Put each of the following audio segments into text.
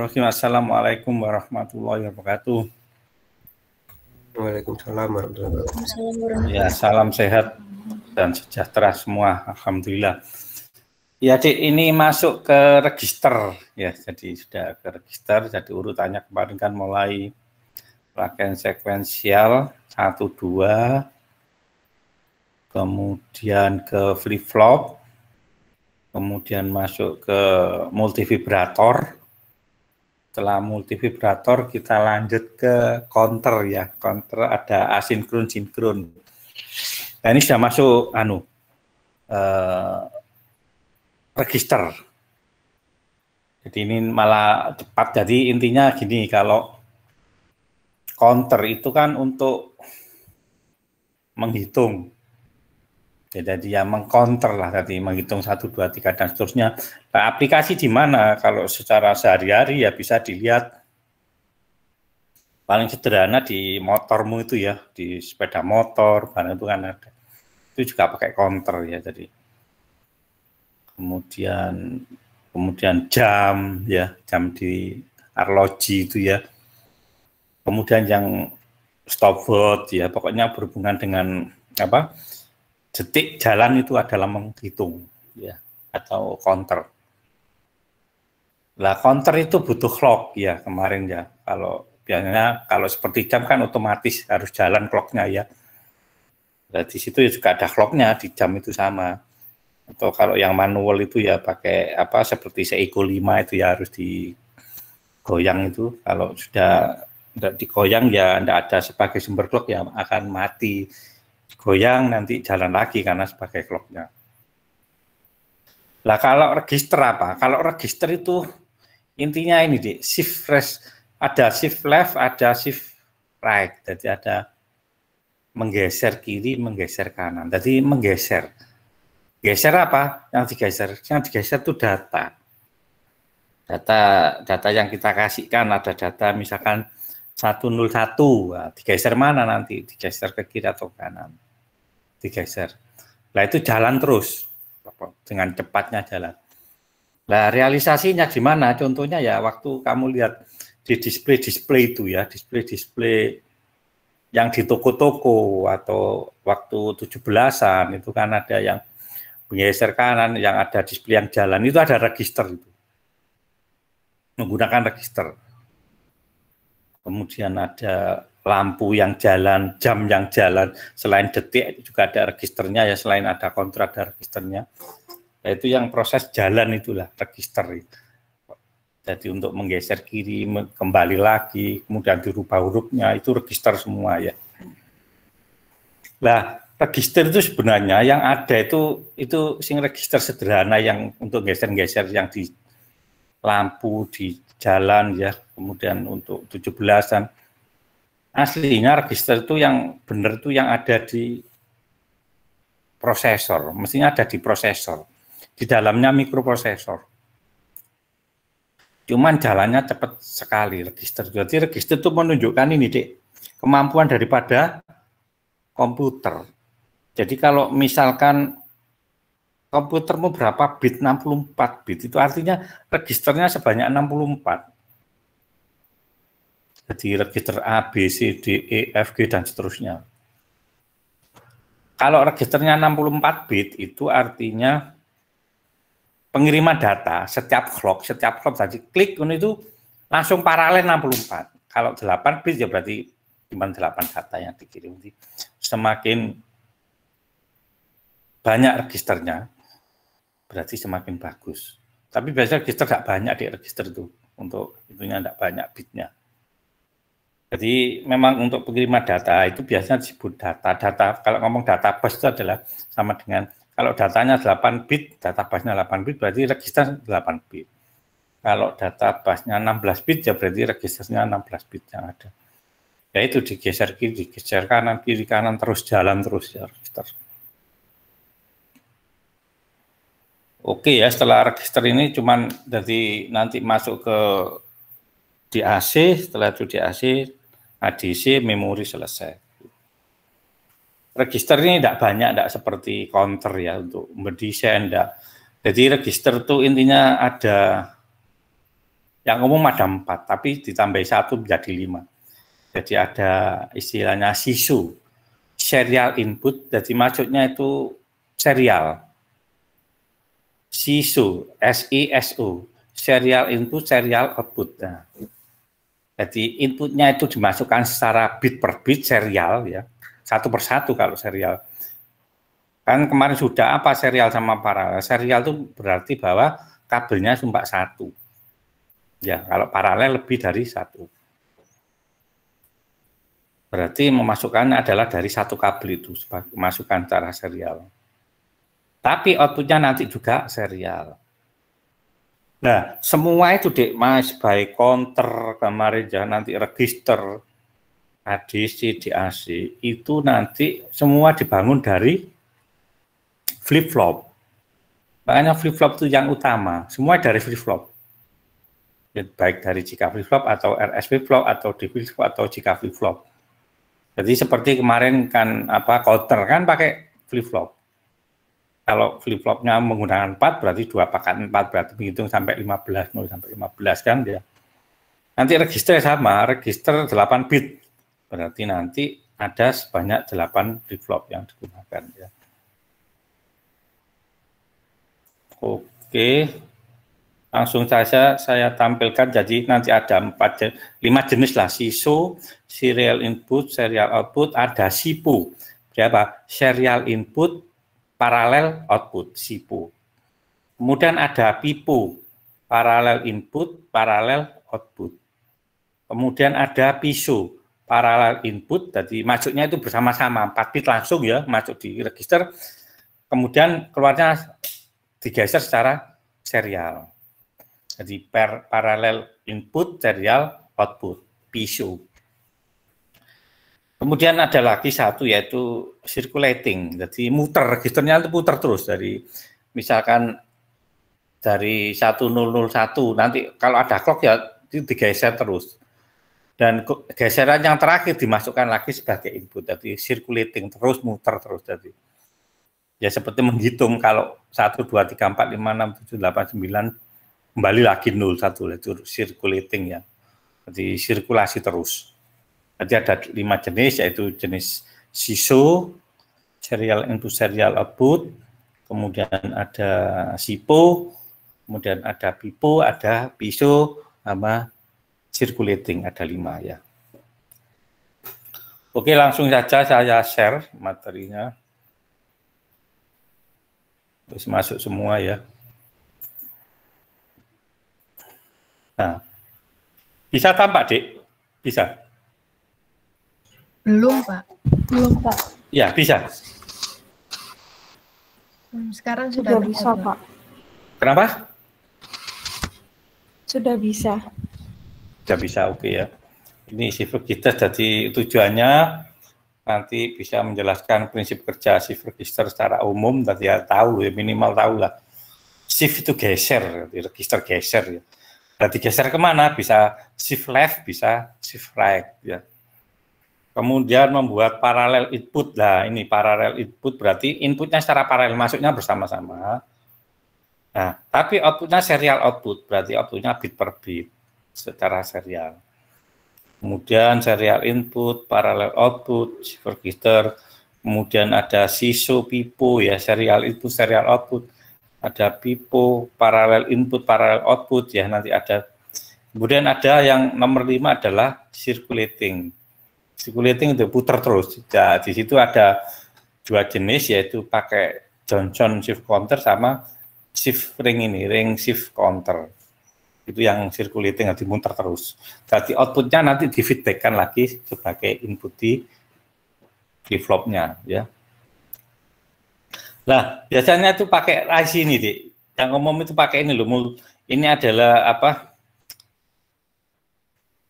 Bismillahirrahmanirrahim. Assalamualaikum warahmatullahi wabarakatuh. Waalaikumsalam warahmatullahi wabarakatuh. Ya, salam sehat dan sejahtera semua. Alhamdulillah. Ya, Dik, ini masuk ke register ya. Jadi sudah ke register. Jadi urutannya kemarin kan mulai rangkaian sekuensial 1 2, kemudian ke flip flop, kemudian masuk ke multivibrator. Setelah multivibrator kita lanjut ke counter ya. Counter ada asinkron sinkron. Nah, ini sudah masuk register. Jadi ini malah cepat. Jadi intinya gini, kalau counter itu kan untuk menghitung. Jadi ya mengcounter lah, tadi menghitung 1, 2, 3 dan seterusnya. Nah, aplikasi di mana? Kalau secara sehari-hari ya bisa dilihat paling sederhana di motormu itu ya, di sepeda motor, barang itu kan ada. Itu juga pakai counter ya. Jadi kemudian jam ya, jam di arloji itu ya. Kemudian yang stopwatch ya, pokoknya berhubungan dengan apa? Detik jalan itu adalah menghitung ya, atau counter. Lah counter itu butuh clock ya kemarin ya. Kalau biasanya kalau seperti jam kan otomatis harus jalan clocknya ya. Nah, di situ juga ada clocknya, di jam itu sama. Atau kalau yang manual itu ya pakai apa seperti Seiko 5 itu ya harus digoyang itu. Kalau sudah tidak digoyang ya tidak ada sebagai sumber clock ya akan mati. Goyang nanti jalan lagi karena sebagai clocknya. Lah kalau register apa? Kalau register itu intinya ini deh, shift rest, ada shift left, ada shift right. Jadi ada menggeser kiri, menggeser kanan. Jadi menggeser. Geser apa? Yang digeser? Yang digeser itu data. Data yang kita kasihkan ada data misalkan 101. Nah, digeser mana nanti? Digeser ke kiri atau kanan? Digeser. Nah itu jalan terus dengan cepatnya jalan. Nah realisasinya gimana? Contohnya ya waktu kamu lihat di display itu ya, display yang di toko-toko atau waktu 17-an itu kan ada yang menggeser kanan, yang ada display yang jalan itu ada register itu. Menggunakan register. Kemudian ada lampu yang jalan, jam yang jalan, selain detik juga ada registernya ya, selain ada kontrak ada registernya. Nah, itu yang proses jalan itulah register itu. Jadi untuk menggeser kiri, kembali lagi, kemudian dirubah hurufnya itu register semua ya. Nah, register itu sebenarnya yang ada itu sing register sederhana yang untuk geser-geser yang di lampu di jalan ya, kemudian untuk 17-an. Aslinya register itu yang benar itu yang ada di prosesor, mestinya ada di prosesor, di dalamnya mikroprosesor. Cuman jalannya cepat sekali register. Jadi register itu menunjukkan ini Dek, kemampuan daripada komputer. Jadi kalau misalkan komputermu berapa bit, 64 bit, itu artinya registernya sebanyak 64. Jadi register A, B, C, D, E, F, G, dan seterusnya. Kalau registernya 64 bit, itu artinya pengiriman data, setiap clock tadi klik itu langsung paralel 64. Kalau 8 bit ya berarti cuma 8 data yang dikirim. Semakin banyak registernya, berarti semakin bagus. Tapi biasanya register nggak banyak di register itu, untuk itunya nggak banyak bitnya. Jadi memang untuk pengiriman data itu biasanya disebut data. Kalau ngomong data bus itu adalah sama dengan kalau datanya 8 bit, data busnya 8 bit berarti register 8 bit. Kalau data busnya 16 bit ya berarti registernya 16 bit yang ada. Ya itu digeser kiri, digeser kanan, kiri kanan terus jalan terus ya register. Oke ya, setelah register ini cuman jadi nanti masuk ke DAC, setelah itu DAC, ADC, memori selesai. Register ini tidak banyak, tidak seperti counter ya untuk mendesain, tidak. Jadi register itu intinya ada Yang umum ada 4, tapi ditambah 1 menjadi 5. Jadi ada istilahnya SISU, serial input, jadi maksudnya itu serial. SISU, SISU, serial input, serial output. Nah, jadi inputnya itu dimasukkan secara bit per bit serial ya, satu persatu kalau serial. Kan kemarin sudah apa serial sama paralel? Serial itu berarti bahwa kabelnya cuma 1. Ya, kalau paralel lebih dari 1. Berarti memasukkan adalah dari 1 kabel itu, masukkan secara serial. Tapi outputnya nanti juga serial. Nah, semua itu Dek Mas, baik counter kemarin ya, nanti register, ADC, DAC, itu nanti semua dibangun dari flip-flop. Makanya flip-flop itu yang utama, semua dari flip-flop. Baik dari jika flip-flop atau RS flip-flop atau D flip-flop atau jika flip-flop. Jadi seperti kemarin kan counter kan pakai flip-flop. Kalau flip-flopnya menggunakan 4 berarti 2 pangkat 4 berarti menghitung sampai 15, 0 sampai 15 kan ya. Nanti register sama, register 8 bit. Berarti nanti ada sebanyak 8 flip-flop yang digunakan ya. Oke. Langsung saja saya tampilkan, jadi nanti ada 5 jenis lah, SISU, serial input, serial output, ada SIPO, berapa? Serial input, paralel output, SIPO. Kemudian ada PIPO, paralel input, paralel output. Kemudian ada PISO, paralel input, jadi masuknya itu bersama-sama, 4 bit langsung ya, masuk di register, kemudian keluarnya digeser secara serial. Jadi paralel input, serial output, PISO. Kemudian ada lagi satu yaitu circulating, jadi muter, registernya itu putar terus dari misalkan dari 1001, nanti kalau ada clock ya digeser terus. Dan geseran yang terakhir dimasukkan lagi sebagai input, jadi circulating terus, muter terus. Jadi ya seperti menghitung kalau 1, 2, 3, 4, 5, 6, 7, 8, 9, kembali lagi 0, 1, itu circulating ya. Jadi sirkulasi terus. Jadi ada 5 jenis, yaitu jenis SISO, serial input, serial output, kemudian ada SIPO, kemudian ada PIPO, ada PISO, sama circulating, ada 5 ya. Oke, langsung saja saya share materinya. Terus masuk semua ya. Nah, bisa tampak, Dek? Bisa? Belum, Pak. Belum, Pak. Ya, bisa. Sekarang sudah bisa, Pak. Kenapa? Sudah bisa. Sudah bisa, oke ya. Ini shift register, jadi tujuannya nanti bisa menjelaskan prinsip kerja shift register secara umum, tadi ya tahu ya, minimal tahu lah. Shift itu geser, register geser ya. Berarti geser kemana? Bisa shift left, bisa shift right ya. Kemudian membuat paralel input. Nah, ini paralel input berarti inputnya secara paralel, masuknya bersama-sama. Nah, tapi outputnya serial output, berarti outputnya bit per bit secara serial. Kemudian serial input, paralel output, shift register. Kemudian ada SISO, PIPO ya, serial input, serial output. Ada PIPO, paralel input, paralel output ya, nanti ada. Kemudian ada yang nomor 5 adalah circulating. Circulating itu putar terus. Ya, di situ ada 2 jenis, yaitu pakai Johnson shift counter sama shift ring ini, ring shift counter. Itu yang circulating, dimuter terus. Jadi outputnya nanti di feedbackkan lagi sebagai input di flip-flopnya ya. Nah, biasanya itu pakai IC ini, Dik. Yang umum itu pakai ini loh. Ini adalah apa?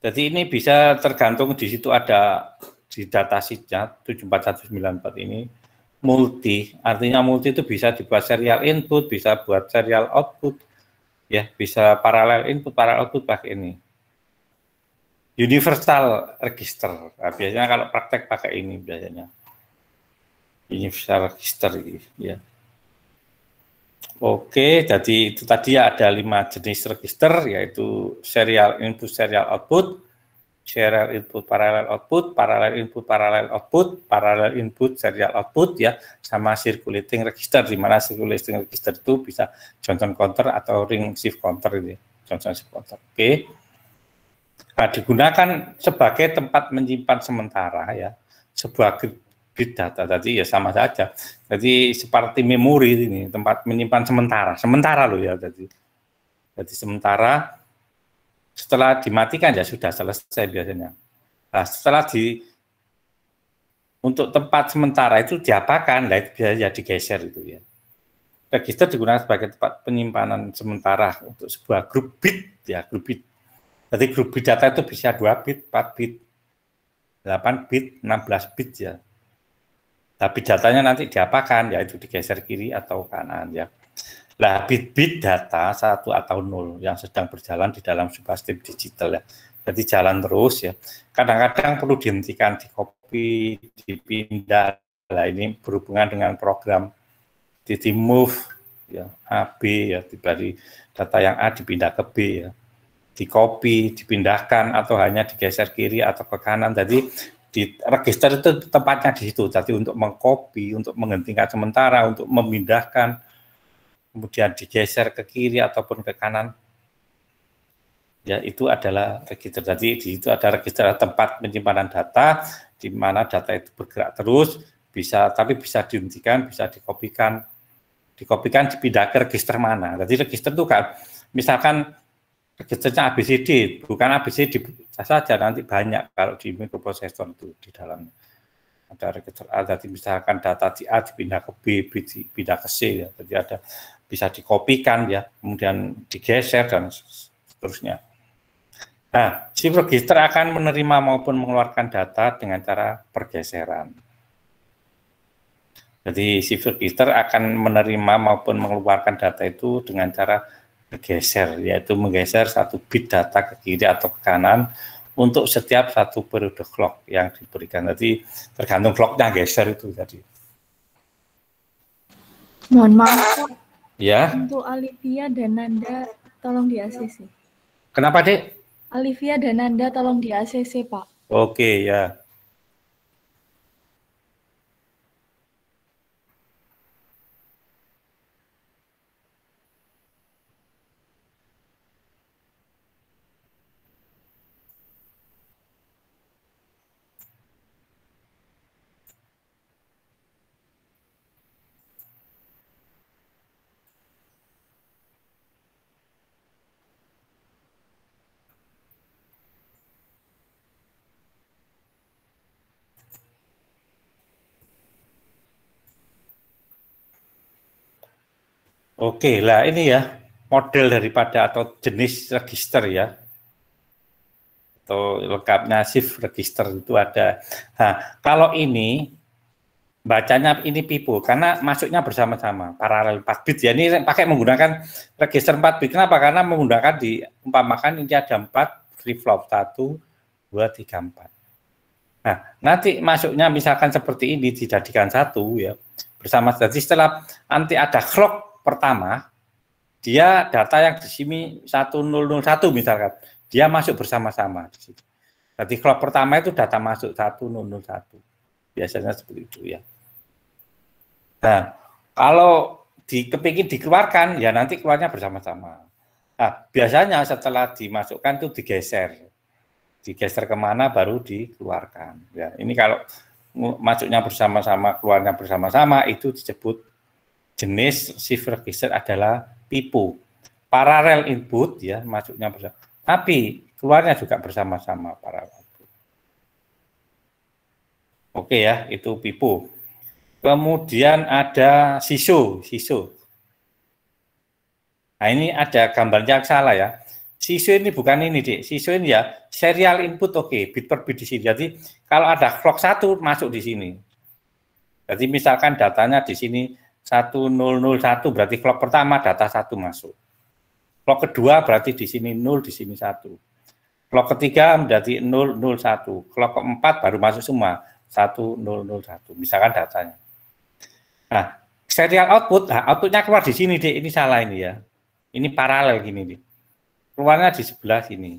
Jadi ini bisa tergantung, di situ ada di datasheetnya 74194 ini multi. Artinya multi itu bisa dibuat serial input, bisa buat serial output, ya bisa paralel input, paralel output pakai ini. Universal register. Nah, biasanya kalau praktek pakai ini biasanya. Universal register ya. Oke, jadi itu tadi ada 5 jenis register, yaitu serial input, serial output, serial input, parallel output, parallel input, parallel output, parallel input, serial output, ya, sama circulating register, di mana circulating register itu bisa Johnson counter atau ring shift counter, ini Johnson shift counter. Oke. Nah, digunakan sebagai tempat menyimpan sementara, ya, sebuah bit data tadi, ya sama saja. Jadi seperti memori ini, tempat menyimpan sementara loh ya. Jadi sementara setelah dimatikan ya sudah selesai biasanya. Nah, setelah untuk tempat sementara itu diapakan, nah itu biasanya digeser itu ya. Register digunakan sebagai tempat penyimpanan sementara untuk sebuah grup bit, ya, grup bit. Jadi grup bit data itu bisa 2 bit, 4 bit, 8 bit, 16 bit ya. Tapi datanya nanti diapakan, yaitu digeser kiri atau kanan ya. Nah, bit-bit data 1 atau 0 yang sedang berjalan di dalam sebuah sistem digital ya. Jadi jalan terus ya. Kadang-kadang perlu dihentikan, di-copy, dipindah. Nah, ini berhubungan dengan program di move ya, A, B ya, dari data yang A dipindah ke B ya. Di-copy, dipindahkan atau hanya digeser kiri atau ke kanan. Jadi di register itu tempatnya di situ. Jadi untuk mengcopy, untuk menghentikan sementara, untuk memindahkan, kemudian digeser ke kiri ataupun ke kanan, ya itu adalah register. Jadi di situ ada register, tempat penyimpanan data, di mana data itu bergerak terus, tapi bisa dihentikan, bisa dikopikan, dipindah ke register mana. Jadi register itu kan, misalkan registernya ABCD, bukan ABCD saja, nanti banyak kalau di microprocessor itu di dalamnya. Ada register A, jadi misalkan data di A dipindah ke B, B dipindah ke C, ya. Jadi ada bisa dikopikan ya, kemudian digeser dan seterusnya. Nah, shift register akan menerima maupun mengeluarkan data dengan cara pergeseran. Jadi shift register akan menerima maupun mengeluarkan data itu dengan cara bergeser, yaitu menggeser 1 bit data ke kiri atau ke kanan untuk setiap 1 periode clock yang diberikan. Jadi tergantung clocknya geser itu tadi. Mohon maaf, ya. Untuk Alivia dan Nanda tolong di ACC. Kenapa, Dek? Alivia dan Nanda tolong di ACC, Pak. Oke, ya. Oke, lah ini ya model daripada atau jenis register ya, atau lengkapnya shift register itu ada. Nah, kalau ini bacanya ini pipo karena masuknya bersama-sama paralel 4 bit ya. Ini pakai menggunakan register 4 bit. Kenapa? Karena menggunakan umpamakan ini ada 4 flip-flop 1, 2, 3, 4. Nah, nanti masuknya misalkan seperti ini dijadikan 1 ya bersama. Jadi setelah nanti ada clock pertama, dia data yang di sini 1001 misalkan, dia masuk bersama-sama di situ. Jadi clock pertama itu data masuk 1001. Biasanya seperti itu ya. Nah, kalau kepingin dikeluarkan, ya nanti keluarnya bersama-sama. Nah, biasanya setelah dimasukkan itu digeser kemana baru dikeluarkan. Ya, ini kalau masuknya bersama-sama, keluarnya bersama-sama, itu disebut jenis shift register adalah pipo. Parallel input ya, masuknya bersama, tapi keluarnya juga bersama-sama parallel input. Oke ya, itu pipo. Kemudian ada SISO. Nah, ini ada gambarnya yang salah ya. SISO ini bukan ini, Dik. SISO ini ya serial input, oke, bit per bit di sini. Jadi kalau ada clock 1 masuk di sini. Jadi misalkan datanya di sini 1001, berarti clock pertama data 1 masuk. Clock kedua berarti di sini 0, di sini 1. Clock ketiga berarti 001. Clock keempat baru masuk semua 1001. Misalkan datanya. Nah, Serial output, nah, outputnya keluar di sini deh, ini salah ini ya. Ini paralel gini nih. Keluarnya di sebelah sini.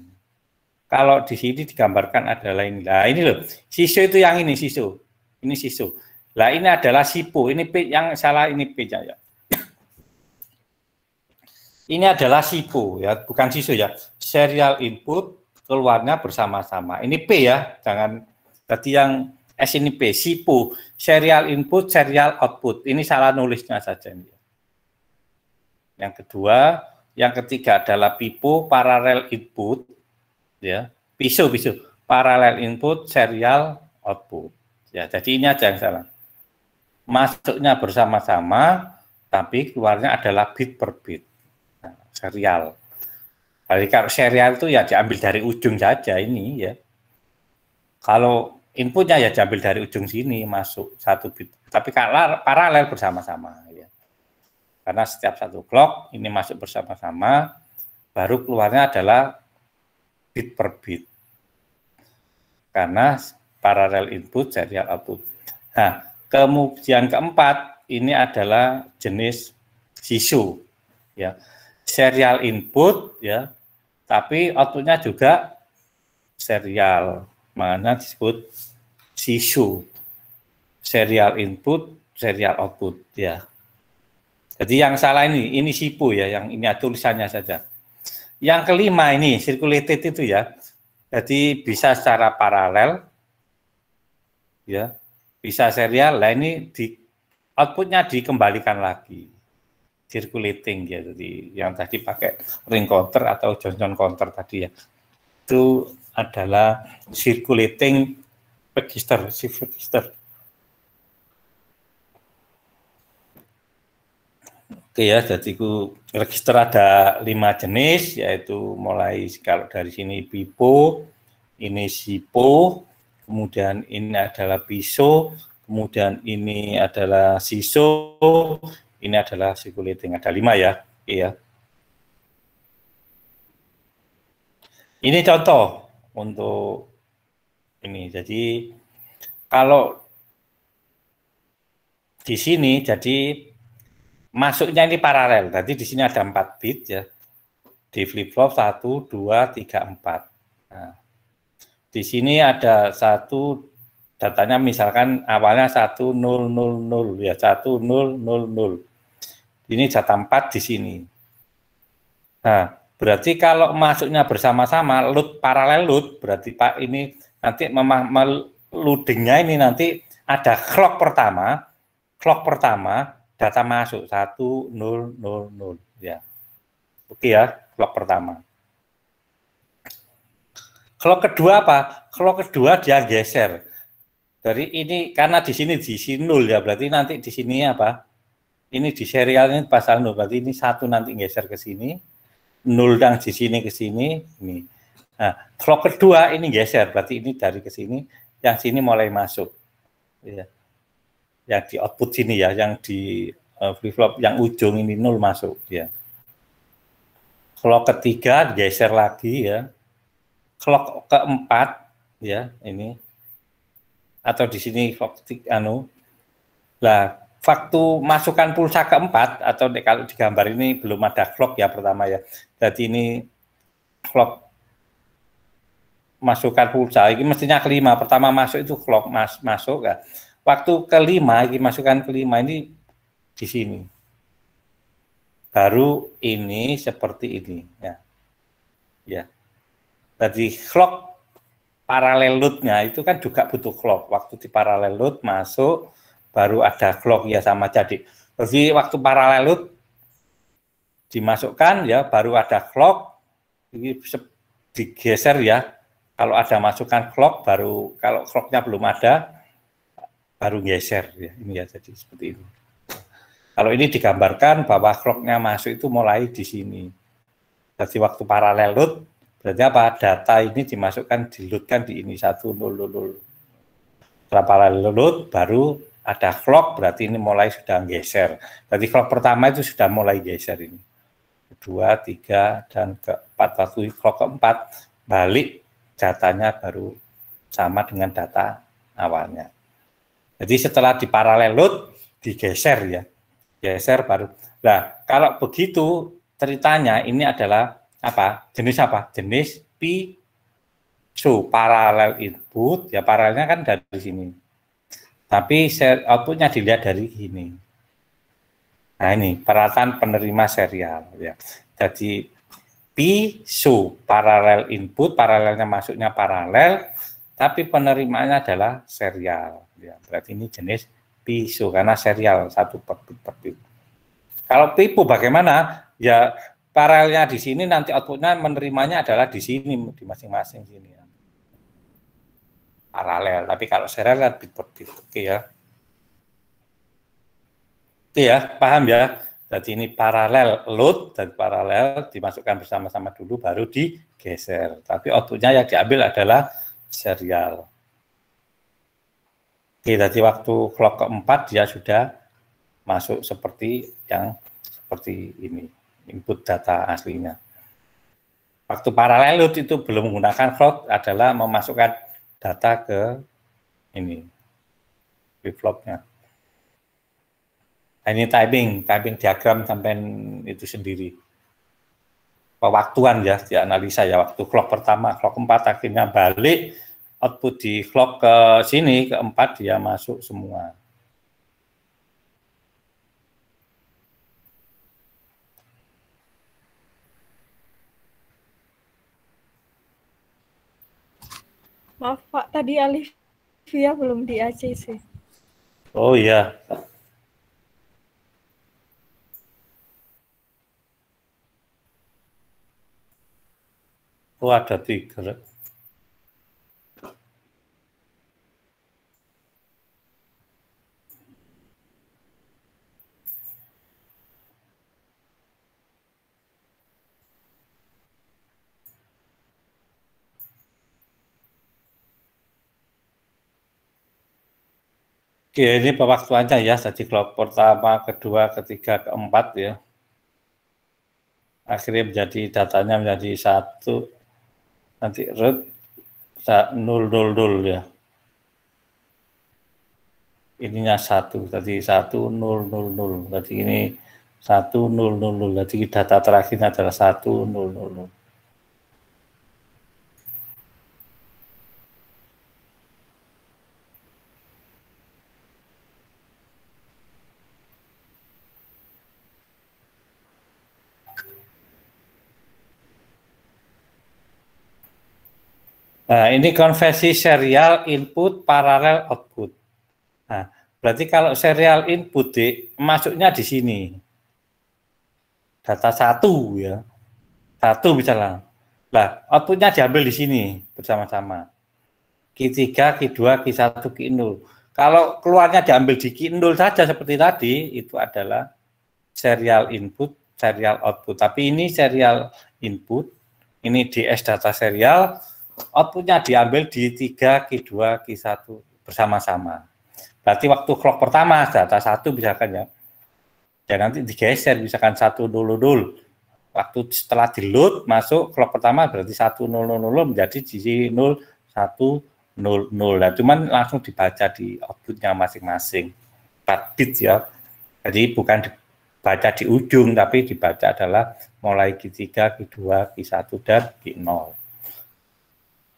Kalau di sini digambarkan adalah ini. Nah, ini loh. Siso itu yang ini siso. Ini siso. Lah ini adalah sipo. Ini P yang salah ini P-nya ya. Ini adalah SIPO ya, bukan SISO ya. Serial input keluarnya bersama-sama. Ini P ya, jangan tadi yang S ini P, SIPO, serial input, serial output. Ini salah nulisnya saja ini. Yang kedua, yang ketiga adalah PIPO, parallel input ya. PISO, parallel input, serial output. Ya, jadi ini aja yang salah. Masuknya bersama-sama, tapi keluarnya adalah bit per bit. Serial. Jadi kalau serial itu ya diambil dari ujung saja ini ya. Kalau inputnya ya diambil dari ujung sini masuk 1 bit. Tapi kalau paralel bersama-sama ya. Karena setiap 1 clock ini masuk bersama-sama, baru keluarnya adalah bit per bit. Karena paralel input, serial output. Nah, kemudian keempat ini adalah jenis SISO ya. Serial input ya, tapi outputnya juga serial, mana disebut SISO, serial input, serial output ya. Jadi yang salah ini SIPO ya, yang ini tulisannya saja. Yang kelima ini circulated itu ya, jadi bisa secara paralel ya, bisa serial. Lah ini di outputnya dikembalikan lagi. Circulating ya, jadi yang tadi pakai ring counter atau Johnson counter tadi ya, itu adalah circulating register, shift register. Oke ya, jadi register ada 5 jenis, yaitu mulai kalau dari sini PIPO, ini SIPO, kemudian ini adalah PISO, kemudian ini adalah SISO, ini adalah circulating, ada 5 ya. Oke ya. Ini contoh untuk ini. Jadi kalau di sini jadi masuknya ini paralel. Tadi di sini ada 4 bit ya. Di flip flop 1 2 3 4. Nah, di sini ada 1 datanya misalkan awalnya 1000 ya, 1000. Ini data 4 di sini. Nah, berarti kalau masuknya bersama-sama, load paralel load, berarti Pak ini nanti loadingnya ini nanti ada clock pertama data masuk 1000 ya. Oke ya, clock pertama. Clock kedua apa? Clock kedua dia geser. Dari ini karena di sini diisi 0 ya, berarti nanti di sini apa? Ini di serial ini pasal 0, berarti ini 1 nanti geser ke sini, 0 yang di sini ke sini, ini. Nah, clock kedua ini geser, berarti ini dari ke sini, yang sini mulai masuk. Ya. Yang di output sini ya, yang di flip flop yang ujung ini 0 masuk ya. Clock ketiga geser lagi ya. Clock keempat ya, ini. Atau di sini clock Lah, waktu masukkan pulsa keempat atau kalau di gambar ini belum ada clock ya pertama ya. Jadi ini clock masukkan pulsa ini mestinya kelima. Pertama masuk itu clock masuk ya. Waktu kelima ini masukkan kelima ini di sini. Baru ini seperti ini ya. Ya. Jadi clock paralel load-nya itu kan juga butuh clock. Waktu di paralel load masuk baru ada clock ya sama jadi. Jadi waktu paralel load dimasukkan ya baru ada clock, ini digeser ya. Kalau ada masukan clock baru, kalau clocknya belum ada baru geser ya. Ini ya jadi seperti ini. Kalau ini digambarkan bahwa clocknya masuk itu mulai di sini. Jadi waktu paralel load berarti apa? Data ini dimasukkan diloadkan di ini 1000. Setelah paralel load baru ada clock, berarti ini mulai sudah geser. Jadi clock pertama itu sudah mulai geser ini. Kedua, 3, dan keempat. Waktu clock keempat, balik datanya baru sama dengan data awalnya. Jadi setelah di paralel load, digeser ya. geser baru. Nah, kalau begitu ceritanya ini adalah apa? Jenis apa? Jenis PISO, paralel input, ya paralelnya kan dari sini. Tapi outputnya dilihat dari ini. Nah ini peralatan penerima serial. Ya. Jadi PISO, paralel input, paralelnya masuknya paralel, tapi penerimaannya adalah serial. Ya, berarti ini jenis PISO karena serial 1 per bit. Kalau pipo bagaimana? Ya paralelnya di sini, nanti outputnya menerimanya adalah di sini, di masing-masing sini. Paralel, tapi kalau serial kan bit per bit. Oke ya. Oke ya, paham ya? Jadi ini paralel load dan paralel dimasukkan bersama-sama dulu baru digeser. Tapi outputnya yang diambil adalah serial. Oke, jadi waktu clock keempat dia sudah masuk seperti ini, input data aslinya. Waktu paralel load itu belum menggunakan clock adalah memasukkan data ke ini flip-flopnya. Ini timing diagram sampai itu sendiri. Pewaktuan ya, dianalisa ya, waktu clock pertama, clock 4 akhirnya balik, output di clock ke sini, ke 4 dia masuk semua. Maaf Pak, tadi Alivia belum di ACC. Oh iya. Oh ada 3. Oke, ini pewaktuannya ya, jadi clock pertama, kedua, ketiga, keempat ya. Akhirnya menjadi datanya menjadi 1, nanti root 000 ya. Ininya 1, tadi 1000, tadi ini 1000, jadi data terakhirnya adalah 100. Nah, ini konversi serial input paralel output. Nah, berarti kalau serial input masuknya di sini. Data 1 ya. 1 misalnya. Nah, outputnya diambil di sini bersama-sama. Q3, Q2, Q1, Q0. Kalau keluarnya diambil di Q0 saja seperti tadi, itu adalah serial input, serial output. Tapi ini serial input, ini DS data serial, outputnya diambil di 3, Q2, Q1 bersama-sama. Berarti waktu clock pertama data 1 misalkan ya, dan nanti digeser misalkan 100. Waktu setelah di load masuk clock pertama berarti 100 menjadi di 0100. Nah, cuman langsung dibaca di outputnya masing-masing 4 bit ya. Jadi bukan dibaca di ujung, tapi dibaca adalah mulai Q3, Q2, Q1 dan Q0.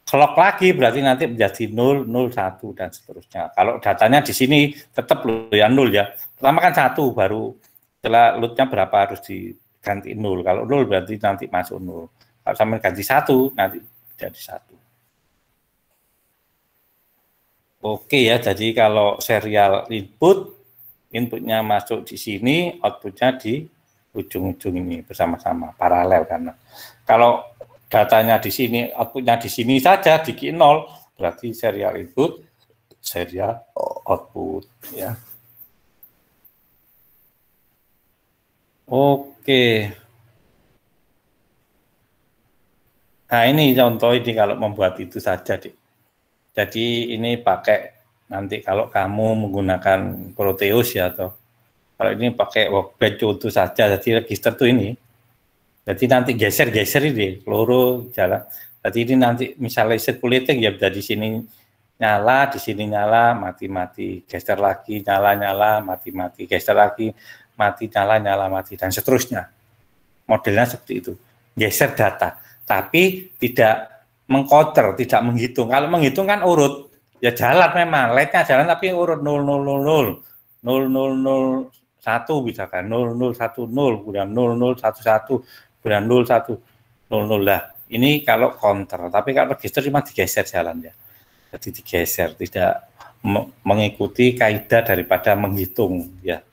Clock lagi berarti nanti menjadi 0, 0, 1 dan seterusnya. Kalau datanya di sini tetap ya 0 ya. Pertama kan 1, baru setelah loadnya berapa harus diganti 0. Kalau 0 berarti nanti masuk 0. Kalau sampai ganti 1 nanti jadi 1. Oke ya, jadi kalau serial inputnya masuk di sini, outputnya di ujung-ujung ini bersama-sama, paralel karena. Kalau datanya di sini, outputnya di sini saja, di Q0, berarti serial input, serial output. Ya. Oke. Nah ini contoh ini kalau membuat itu saja, Dik. Jadi ini pakai nanti kalau kamu menggunakan Proteus ya, atau kalau ini pakai Workbench contoh saja, jadi register tuh ini. Jadi nanti geser-geser ini, peluru jalan. Jadi ini nanti misalnya circulating ya, dari sini nyala, di sini nyala, mati-mati, geser lagi, nyala-nyala, mati-mati, geser lagi. mati, nyala, nyala, mati, dan seterusnya. Modelnya seperti itu. Geser data. Tapi tidak mengcounter, tidak menghitung. Kalau menghitung kan urut. Ya jalan memang, LED-nya jalan tapi urut 0000, 0001 misalkan, 0010, kemudian 0011, kemudian 0100 lah. Ini kalau counter, tapi kalau register cuma digeser jalan ya. Jadi digeser, tidak mengikuti kaidah daripada menghitung ya.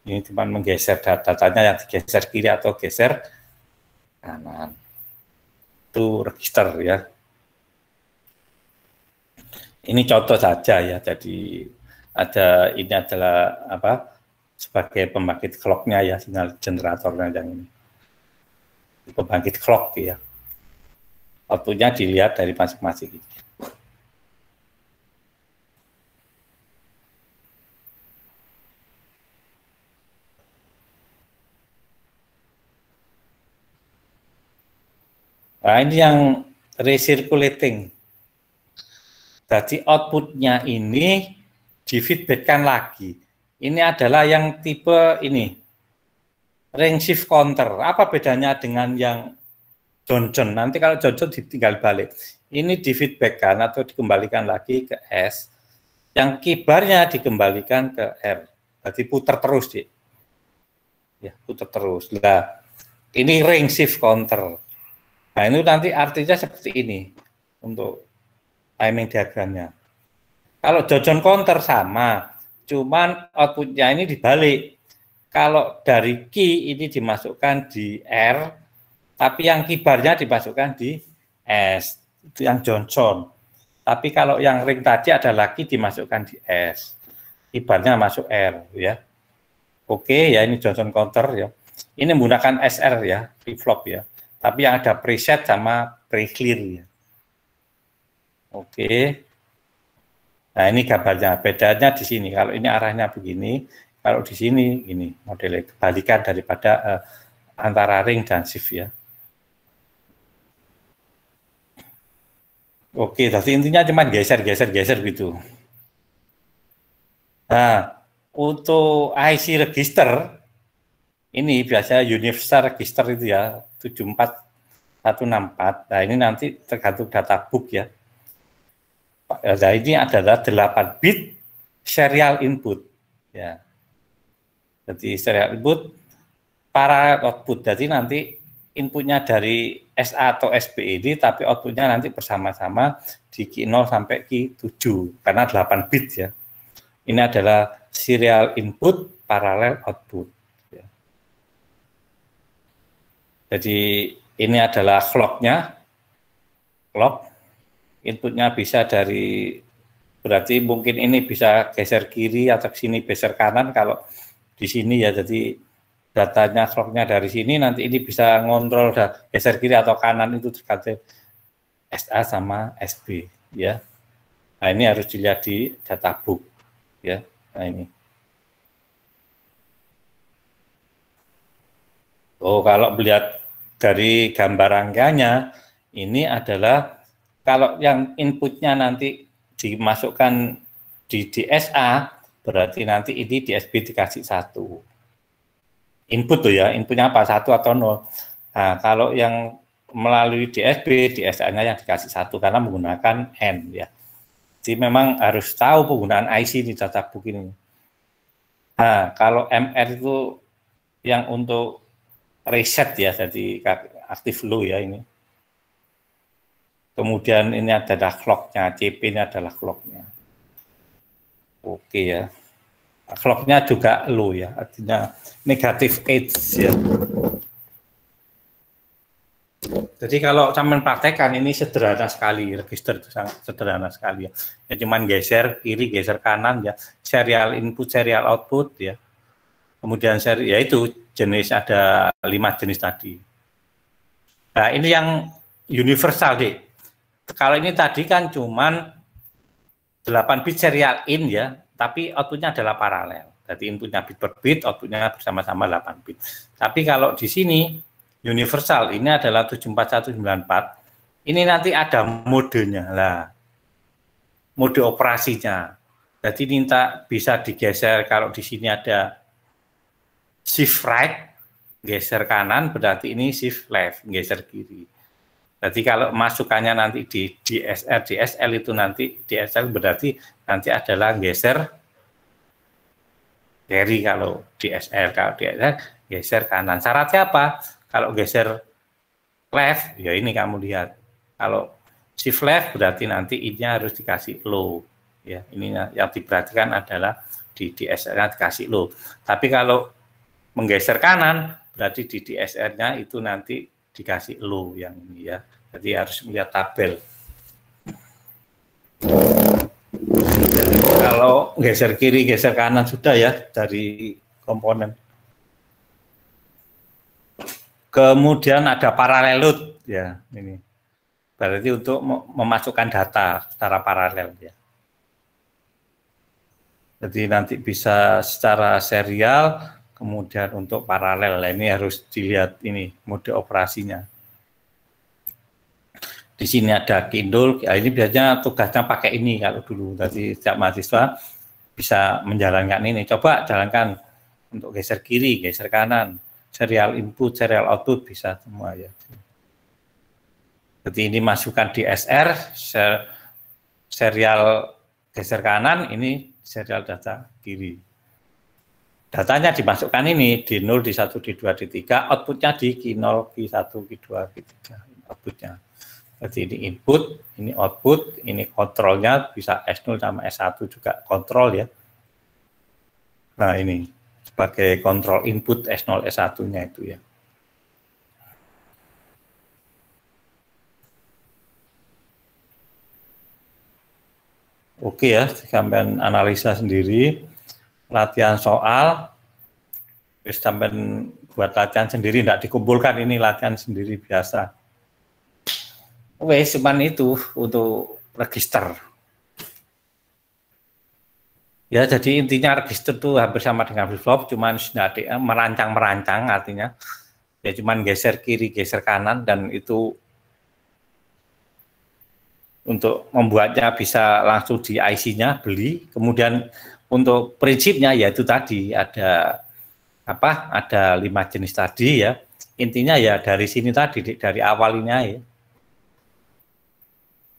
Ini cuma menggeser datanya yang digeser kiri atau geser kanan. Itu register ya. Ini contoh saja ya. Jadi ini adalah apa? Sebagai pembangkit clock-nya ya, sinyal generatornya yang ini. Pembangkit clock ya. Output-nya dilihat dari masing-masing. Nah, ini yang recirculating. Jadi output-nya ini di-feedback-kan lagi. Ini adalah yang tipe ini, ring shift counter. Apa bedanya dengan yang Johnson? Nanti kalau Johnson ditinggal balik. Ini di-feedback-kan atau dikembalikan lagi ke S. Yang kibarnya dikembalikan ke R. Jadi putar terus, Dik. Ya, putar terus. Nah, ini ring shift counter. Nah, ini nanti artinya seperti ini untuk timing diagramnya. Kalau Johnson counter sama, cuman outputnya ini dibalik. Kalau dari key ini dimasukkan di R, tapi yang kibarnya dimasukkan di S, itu yang Johnson. Tapi kalau yang ring tadi ada lagi dimasukkan di S, kibarnya masuk R ya. Oke ya, ini Johnson counter ya. Ini menggunakan SR ya, flip-flop ya. Tapi yang ada preset sama pre-clear ya. Oke. Nah, ini gambarnya. Bedanya di sini. Kalau ini arahnya begini, kalau di sini ini modelnya kebalikan daripada antara ring dan shift ya. Oke, jadi intinya cuma geser gitu. Nah, untuk IC register ini biasa universal register itu ya 74164. Nah, ini nanti tergantung data book ya. Nah, ini adalah 8 bit serial input ya. Jadi serial input parallel output. Jadi nanti inputnya dari SA atau SB ini, tapi outputnya nanti bersama-sama di Q0 sampai Q7 karena 8 bit ya. Ini adalah serial input parallel output. Ya. Jadi ini adalah clock-nya. Clock inputnya bisa dari, berarti mungkin ini bisa geser kiri atau sini geser kanan. Kalau di sini ya, jadi datanya clock-nya dari sini, nanti ini bisa ngontrol geser kiri atau kanan, itu tergantung SA sama SB ya. Nah, ini harus dilihat di data book ya. Nah, ini. Oh, kalau melihat dari gambar angkanya, ini adalah kalau yang inputnya nanti dimasukkan di DSA, berarti nanti ini di SB dikasih 1. Input tuh ya, inputnya apa? 1 atau 0. Nah, kalau yang melalui DSB, DSA-nya yang dikasih 1 karena menggunakan N ya. Jadi memang harus tahu penggunaan IC di data book ini. Nah, kalau MR itu yang untuk reset ya, jadi active low ya ini. Kemudian ini adalah clock-nya, CP ini adalah clock-nya. Oke ya. Clock-nya juga low ya, artinya negatif edge ya. Jadi kalau sampean praktekkan ini sederhana sekali, register itu sangat sederhana sekali ya. Ya cuman geser kiri, geser kanan ya, serial input, serial output ya. Kemudian ya itu jenis ada 5 jenis tadi. Nah, ini yang universal deh. Kalau ini tadi kan cuman 8 bit serial in ya, tapi outputnya adalah paralel. Jadi inputnya bit per bit, outputnya bersama-sama 8 bit. Tapi kalau di sini universal ini adalah 74194. Ini nanti ada modenya lah. Mode operasinya. Jadi minta bisa digeser kalau di sini ada shift right, geser kanan, berarti ini shift left, geser kiri. Jadi kalau masukannya nanti di DSR, DSL itu nanti, DSL berarti nanti adalah geser kiri kalau DSL, kalau DSL geser kanan. Syaratnya apa? Kalau geser left, ya ini kamu lihat. Kalau shift left berarti nanti I-nya harus dikasih low. Ya, ini yang diperhatikan adalah di DSR-nya dikasih low. Tapi kalau menggeser kanan, berarti di DSR-nya itu nanti dikasih low yang ini ya. Jadi harus melihat tabel. Kalau geser kiri, geser kanan sudah ya dari komponen. Kemudian ada paralel load ya ini. Berarti untuk memasukkan data secara paralel ya. Jadi nanti bisa secara serial, kemudian untuk paralel. Nah, ini harus dilihat ini mode operasinya. Di sini ada Kindle, ya ini biasanya tugasnya pakai ini kalau dulu. Jadi setiap mahasiswa bisa menjalankan ini. Coba jalankan untuk geser kiri, geser kanan, serial input, serial output bisa semua ya. Jadi ini masukkan di SR, serial geser kanan, ini serial data kiri. Datanya dimasukkan ini di 0, di 1, di 2, di 3, outputnya di Q0, Q1, Q2, Q3, outputnya. Jadi ini input, ini output, ini kontrolnya bisa S0 sama S1 juga kontrol ya. Nah ini sebagai kontrol input S0, S1-nya itu ya. Oke ya, sampai analisa sendiri, latihan soal, sampai buat latihan sendiri, tidak dikumpulkan, ini latihan sendiri biasa. Wes, cuman itu untuk register. Ya, jadi intinya register itu hampir sama dengan flip-flop, cuman merancang-merancang artinya. Ya cuman geser kiri, geser kanan, dan itu untuk membuatnya bisa langsung di IC-nya beli. Kemudian untuk prinsipnya yaitu tadi ada apa? Ada 5 jenis tadi ya. Intinya ya dari sini tadi dari awalnya ya.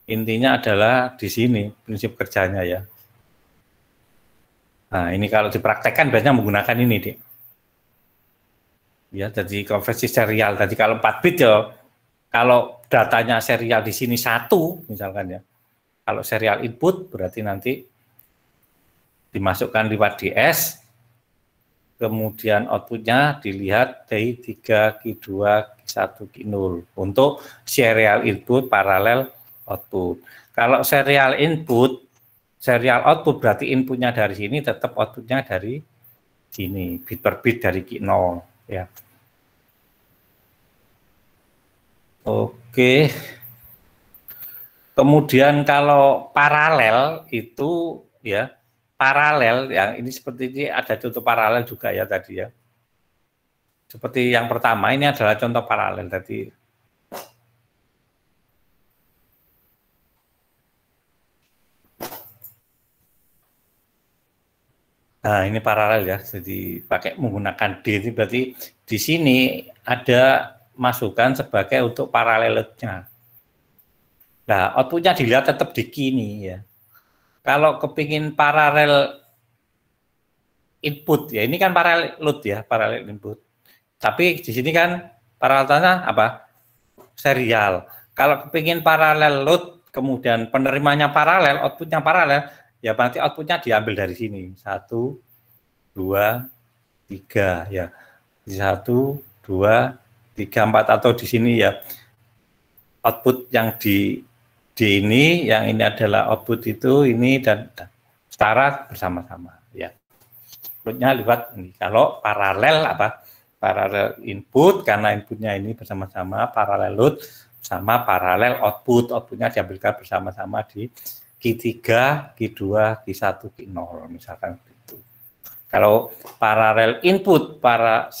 Intinya adalah di sini prinsip kerjanya ya. Nah, ini kalau dipraktekkan biasanya menggunakan ini, Dik. Ya, jadi konversi serial. Jadi kalau 4 bit ya, kalau datanya serial di sini 1 misalkan ya. Kalau serial input berarti nanti dimasukkan lewat DS, kemudian outputnya dilihat dari 3, Q2, Q1, Q0 untuk serial input paralel output. Kalau serial input, serial output berarti inputnya dari sini, tetap outputnya dari sini, bit per bit dari Q0 ya. Oke. Kemudian kalau paralel itu ya, paralel yang ini seperti ini ada contoh paralel juga ya tadi ya. Seperti yang pertama ini adalah contoh paralel tadi. Nah, ini paralel ya. Jadi pakai menggunakan D ini berarti di sini ada masukan sebagai untuk paralelnya. Nah, outputnya dilihat tetap di kini ya. Kalau kepingin paralel input ya, ini kan paralel load ya, paralel input. Tapi di sini kan paralelnya apa? Serial. Kalau kepingin paralel load, kemudian penerimanya paralel, outputnya paralel, ya berarti outputnya diambil dari sini. 1, 2, 3 ya. 1, 2, 3, 4 atau di sini ya. Output yang di ini, yang ini adalah output itu, ini dan setara bersama-sama ya. Outputnya lewat ini. Kalau paralel apa? Paralel input karena inputnya ini bersama-sama, paralel load sama paralel output, outputnya diambilkan bersama-sama di Q3, Q2, Q1, Q0 misalkan itu. Kalau paralel input para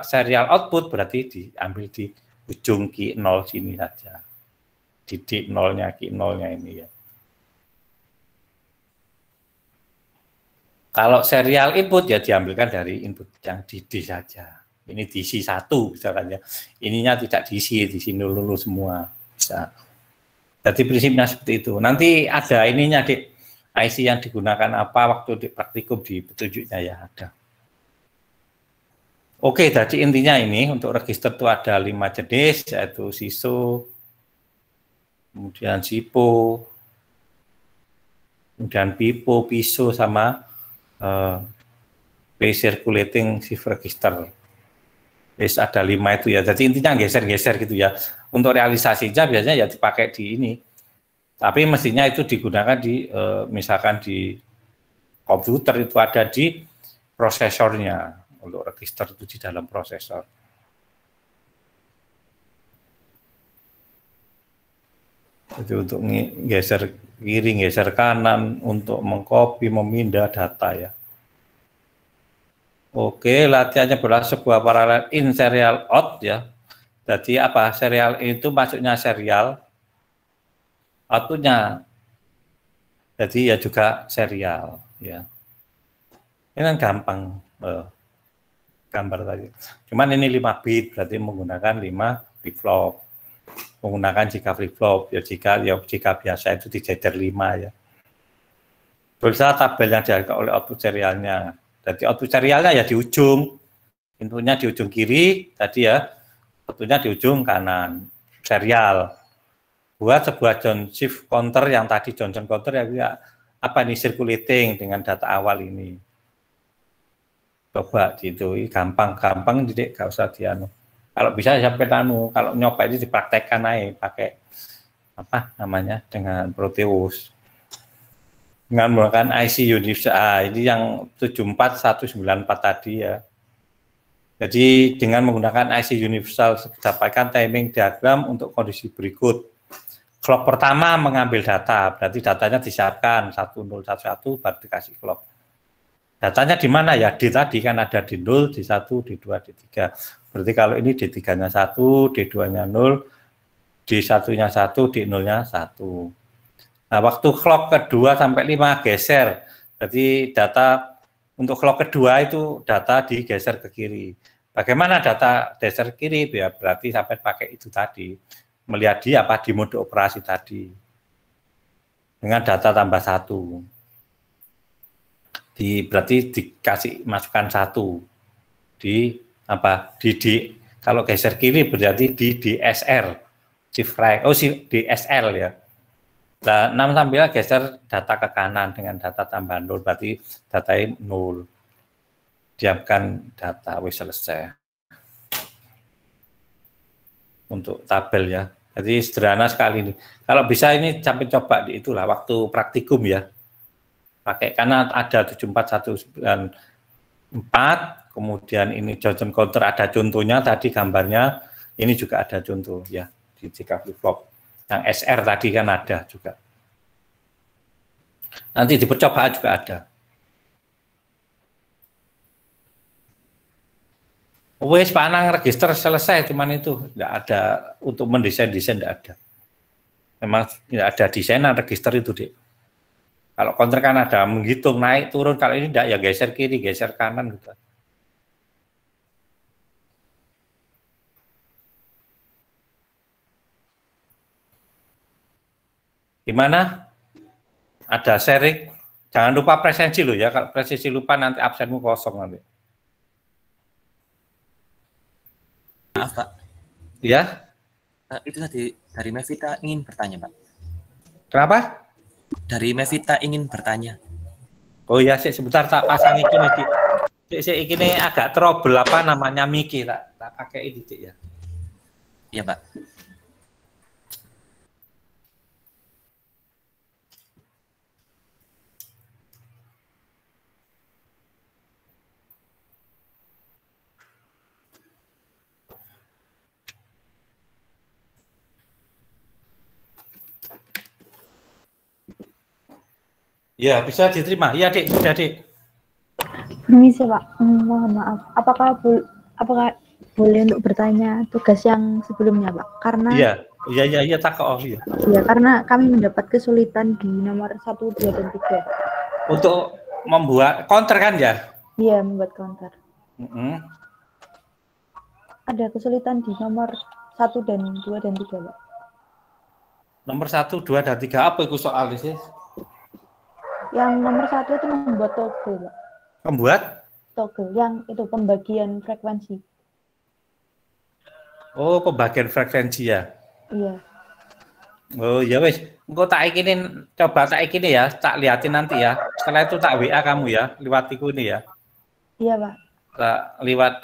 serial output berarti diambil di ujung Q0 sini saja. Titik nolnya, Q0-nya ini ya. Kalau serial input ya diambilkan dari input yang di D saja. Ini DC 1 misalkan ya. Ininya tidak DC dulu semua. Bisa. Jadi prinsipnya seperti itu. Nanti ada ininya Dik. IC yang digunakan apa waktu di praktikum di petunjuknya ya ada. Oke, jadi intinya ini untuk register itu ada 5 jenis yaitu SISO, kemudian SIPO, kemudian PIPO, PISO sama Pre-Circulating Shift Register. Yes, ada 5 itu ya. Jadi intinya geser-geser gitu ya. Untuk realisasinya biasanya ya dipakai di ini. Tapi mestinya itu digunakan di misalkan di komputer itu ada di prosesornya. Untuk register itu di dalam prosesor. Jadi untuk geser kiri, geser kanan, untuk mengcopy, memindah data ya. Oke, latihannya adalah sebuah paralel in serial out ya. Jadi apa? Serial itu masuknya serial, outputnya. Jadi ya juga serial ya. Ini kan gampang gambar tadi. Cuman ini 5 bit berarti menggunakan 5 flip-flop. Menggunakan jika flip-flop ya jika biasa itu dijejer 5 ya. Tulislah tabel yang dihasilkan oleh output serialnya. Jadi output serialnya ya di ujung, inputnya di ujung kiri, tadi ya, outputnya di ujung kanan, serial. Buat sebuah Johnson counter yang tadi Johnson counter ya apa ini circulating dengan data awal ini. Coba gitu, gampang jadi gak usah dianu. Kalau bisa sampai kalau nyoba ini dipraktekkan aja pakai apa namanya dengan Proteus. Dengan menggunakan IC Universal ini yang 74194 tadi ya. Jadi dengan menggunakan IC Universal dapatkan timing diagram untuk kondisi berikut. Clock pertama mengambil data, berarti datanya disiapkan 1011 baru dikasih clock. Datanya di mana ya? D tadi kan ada di 0, D1, D2, D3. Berarti kalau ini D3-nya 1, D2-nya 0, D1-nya 1, D0-nya 1. Nah, waktu clock kedua sampai 5 geser. Jadi data untuk clock kedua itu data digeser ke kiri. Bagaimana data geser ke kiri? Ya berarti sampai pakai itu tadi. Melihat di apa di mode operasi tadi. Dengan data tambah 1. Berarti dikasih masukan 1. Di apa? Kalau geser kiri berarti di DSR. Shift right. Oh, DSL ya. Nah, 6 sambil geser data ke kanan dengan data tambah 0, berarti datanya 0. Diamkan data, wis selesai. Untuk tabel ya. Jadi sederhana sekali ini. Kalau bisa ini sampai coba di itulah waktu praktikum ya. Pakai karena ada 74194, kemudian ini Johnson counter ada contohnya tadi gambarnya, ini juga ada contoh ya di jika flip-flop. Yang SR tadi kan ada juga. Nanti di percobaan juga ada. Wes panang register selesai, cuman itu tidak ada untuk mendesain-desain tidak ada. Memang tidak ada desainan register itu, Dik. Kalau counter kan ada menghitung naik turun, kalau ini tidak ya geser kiri, geser kanan gitu. Gimana? Ada sharing? Jangan lupa presensi loh ya. Kalau presensi lupa nanti absenmu kosong nanti. Maaf Pak. Ya? Itu tadi dari Mevita ingin bertanya Pak. Kenapa? Dari Mevita ingin bertanya. Oh ya, sebentar tak pasang ini. Ini agak trouble apa namanya Miki tak pakai ini ya. Iya Pak. Ya, bisa diterima. Iya, Dik, sudah, Dik. Permisi, Pak. Mohon maaf. Apakah boleh untuk bertanya tugas yang sebelumnya, Pak? Karena Iya, tak kok. Iya, karena kami mendapat kesulitan di nomor 1, 2, dan 3. Untuk membuat counter kan ya? Iya, membuat counter. Mm-mm. Ada kesulitan di nomor 1 dan 2 dan 3, Pak. Nomor 1, 2, dan 3 apa itu soalnya sih? Yang nomor 1 itu membuat toggle, Pak. Membuat? Toggle, yang itu pembagian frekuensi. Oh, pembagian frekuensi ya? Iya. Oh ya wes, engkau tak ikinin, coba tak ikini ya, tak liatin nanti ya. Setelah itu tak WA kamu ya, lewatiku ini ya. Iya, Pak. Tak liwat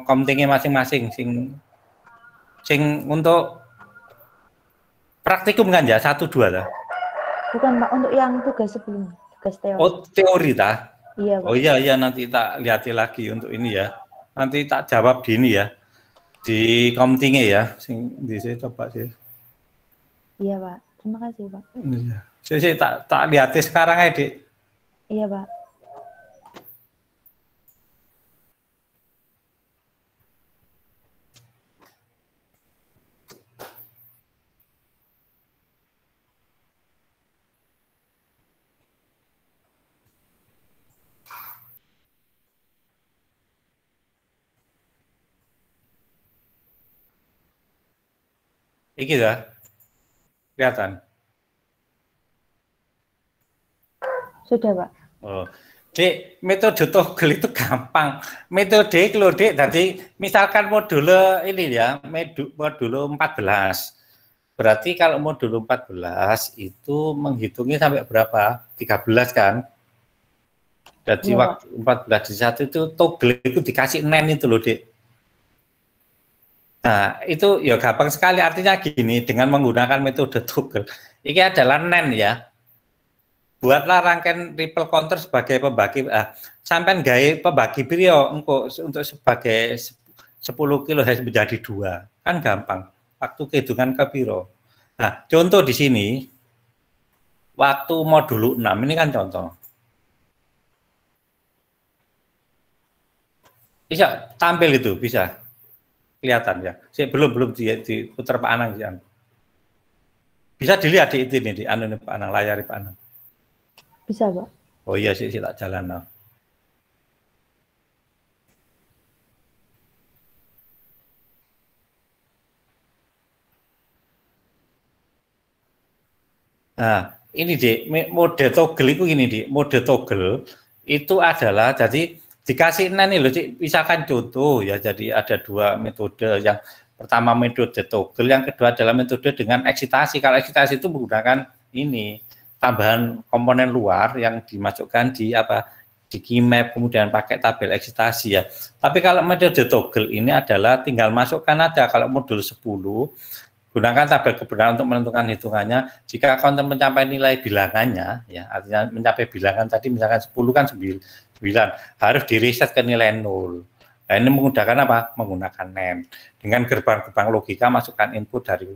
komtingnya masing-masing, sing untuk praktikum kan ya, 1, 2 lah. Bukan, Pak, untuk yang tugas sebelumnya, tugas teori. Oh, teori dah. Iya, Pak. Oh iya nanti tak lihat lagi untuk ini ya. Nanti tak jawab di ini ya. Di komtingnya ya, sing di sini coba sih. Iya, Pak. Terima kasih, Pak. Iya. Saya tak lihat sekarang aja, Dik. Iya, Pak. Iki ya. Kelihatan. Sudah, Pak. Oh. Dek, metode toggle itu gampang. Metode itu loh, Dek. Jadi misalkan modul ini ya, modul 14. Berarti kalau modul 14 itu menghitungnya sampai berapa? 13 kan? Jadi Iya, waktu 14 di 1 itu toggle itu dikasih nen itu loh, Dek. Nah, itu ya gampang sekali, artinya gini, dengan menggunakan metode toggle. Ini adalah nen ya. Buatlah rangkaian ripple counter sebagai pembagi, sampai gaya pembagi brio untuk sebagai 10 kHz menjadi 2. Kan gampang. Waktu kehitungan ke biro. Nah, contoh di sini, waktu modul 6, ini kan contoh. Bisa tampil itu, bisa. Kelihatan ya. Saya belum diputar Pak Anang ya. Bisa dilihat di itu nih, di anu Pak Anang, layar Pak Anang. Bisa, Pak. Oh iya sih tak jalan nah. Nah, ini di mode toggle itu gini di mode toggle itu adalah jadi dikasih nih loh, misalkan contoh ya, jadi ada 2 metode. Yang pertama metode toggle, yang kedua adalah metode dengan eksitasi. Kalau eksitasi itu menggunakan ini tambahan komponen luar yang dimasukkan di di keymap, kemudian pakai tabel eksitasi ya. Tapi kalau metode toggle ini adalah tinggal masukkan aja. Kalau modul 10 gunakan tabel kebenaran untuk menentukan hitungannya. Jika konten mencapai nilai bilangannya, ya artinya mencapai bilangan tadi misalkan 10 kan 9, harus di-reset ke nilai 0. Nah, ini menggunakan apa? Menggunakan NAND. Dengan gerbang-gerbang logika masukkan input dari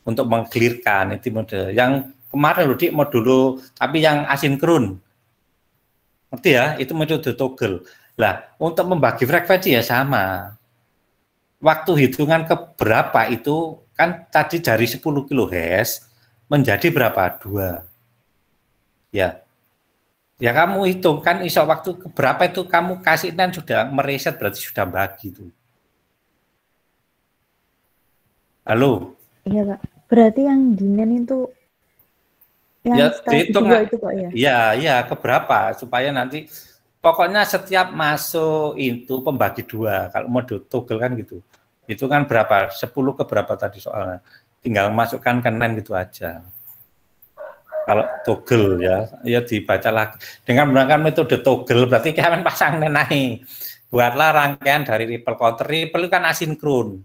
untuk mengclearkan itu mode. Yang kemarin loh di modul tapi yang asinkron. Ngerti ya? Itu metode toggle. Lah, untuk membagi frekuensi ya sama. Waktu hitungan ke berapa itu kan tadi dari 10 kHz menjadi berapa? 2. Ya. Ya kamu hitung kan iso waktu ke berapa itu kamu kasih dan sudah mereset, berarti sudah bagi itu. Halo? Iya, Pak. Berarti yang dinen itu yang Ya, dihitung itu, Pak, ya? Iya, iya, ke berapa supaya nanti pokoknya setiap masuk itu pembagi 2. Kalau mode toggle kan gitu. Itu kan berapa? 10 ke berapa tadi soalnya. Tinggal masukkan ke NAND gitu aja. Kalau toggle ya dibaca lagi. Dengan menggunakan metode toggle berarti kalian pasang NAND naik. Buatlah rangkaian dari ripple counter. Ripple kan asinkron.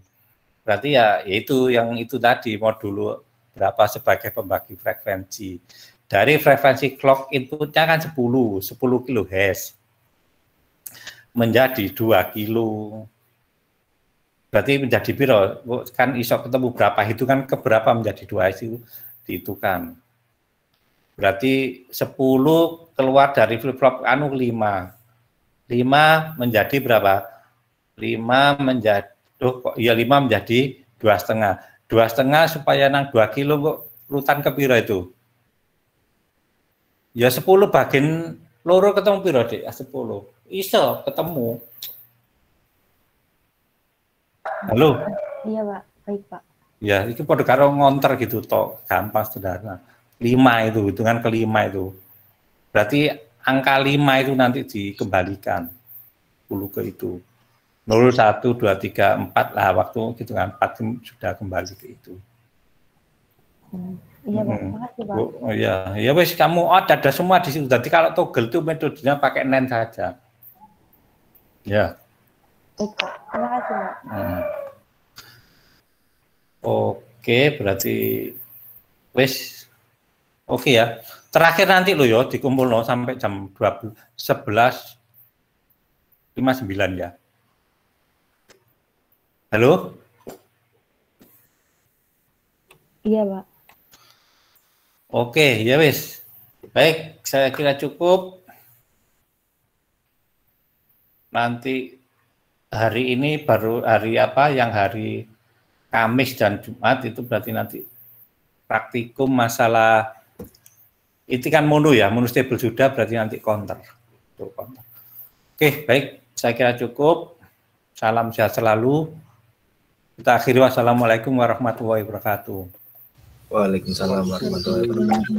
Berarti ya itu yang itu tadi modul berapa sebagai pembagi frekuensi. Dari frekuensi clock inputnya kan 10 kHz. Menjadi 2 kilo. Berarti menjadi piro kan iso ketemu berapa, hitungan ke berapa menjadi 2 itu dihitungkan. Berarti 10 keluar dari flip flop 5. 5 menjadi berapa? 5 menjadi kok ya 5 menjadi 2,5. 2,5 supaya nang 2 kilo kok urutan ke piro itu? Ya 10 bagian Loro ketemu piro, Dik? 10. Iso ketemu. Halo. Iya, Pak. Baik, Pak. Ya, itu pada karo ngonter gitu toh, gampang sederhana. 5 itu, hitungan kelima itu. Berarti angka 5 itu nanti dikembalikan 10 ke itu. 0, 1, 2, 3, 4 lah waktu hitungan 4 sudah kembali ke itu. Iya, Pak. Makasih, Pak. Oh iya, ya wes kamu ada semua di situ. Jadi kalau toggle itu metodenya pakai NaN saja. Ya. Baik, Pak. Terima kasih, Pak. Oke, berarti wes oke ya. Terakhir nanti lo ya dikumpul lo sampai jam 11.59 ya. Halo? Iya, Pak. Oke, ya wes. Baik, saya kira cukup. Nanti hari ini baru hari apa yang hari Kamis dan Jumat itu berarti nanti praktikum masalah itu kan mono ya, mono stable sudah berarti nanti counter. Oke, baik, saya kira cukup. Salam sehat selalu. Kita akhiri wassalamualaikum warahmatullahi wabarakatuh. Waalaikumsalam warahmatullahi wabarakatuh.